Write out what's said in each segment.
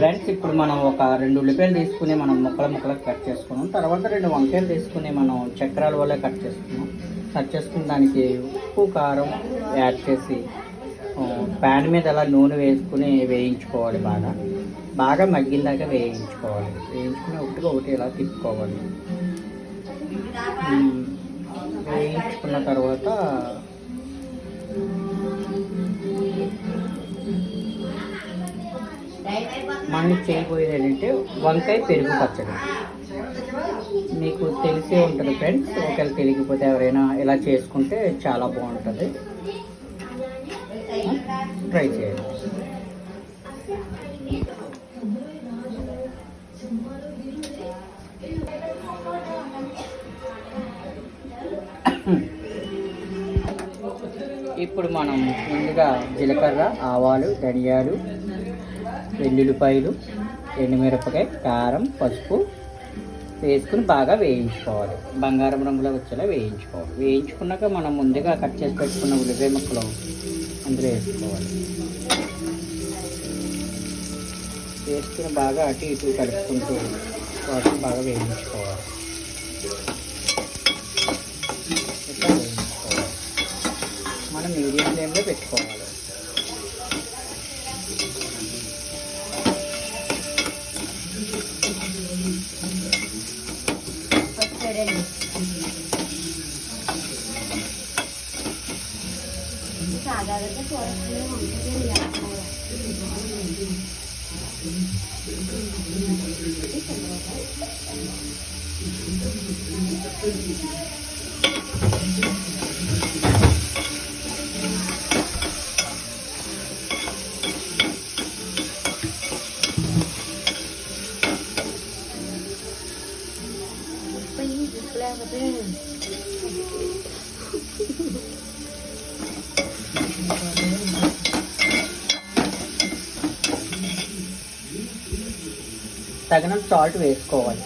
Friends ఇప్పుడు మనం ఒక 2 ఉల్లిపాయలు తీసుకుని మనం ముక్కలకు కట్ చేసుకున్నాం. తర్వాత 2 వంకాయలు తీసుకుని మనం చక్రాల వల్ల కట్ చేసుకున్నాం. కట్ చేసుకుని దానికి ఉప్పు కారం యాడ్ చేసి ప్యాన్ మీద అలా నూనె వేసుకుని వేయించుకోవాలి. బాగా మగ్గిందాక వేయించుకోవాలి. వేయించుకుని ఒకటి ఇలా తిప్పుకోవాలి. వేయించుకున్న తర్వాత మనం చేయబోయేది ఏంటంటే వంకాయ పెరుగు పచ్చడి. మీకు తెలిసే ఉంటుంది ఫ్రెండ్స్. ఒకవేళ తెలియకపోతే ఎవరైనా ఇలా చేసుకుంటే చాలా బాగుంటుంది. ట్రై చేయండి. ఇప్పుడు మనం ముందుగా జీలకర్ర, ఆవాలు, ధనియాలు, వెల్లుల్లిపాయలు, ఎండుమిరపకాయ, కారం, పసుపు వేసుకుని బాగా వేయించుకోవాలి. బంగారం రంగులో వచ్చేలా వేయించుకోవాలి. వేయించుకున్నాక మనం ముందుగా కట్ చేసి పెట్టుకున్న ఉల్లిపాయ ముక్కలు అందులో వేసుకోవాలి. వేసుకుని బాగా అటు ఇటు కలుపుకుంటూ వాటిని బాగా వేయించుకోవాలి. మనం మీడియం ఫ్లేమ్లో పెట్టుకోవాలి. సాధారణంగా చూడకుండా తగినంత సాల్ట్ వేసుకోవాలి.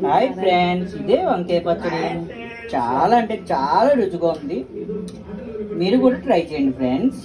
హాయ్ ఫ్రెండ్స్, ఇదే వంకాయ పచ్చడి. చాలా అంటే చాలా రుచిగా ఉంది. మీరు కూడా ట్రై చేయండి ఫ్రెండ్స్.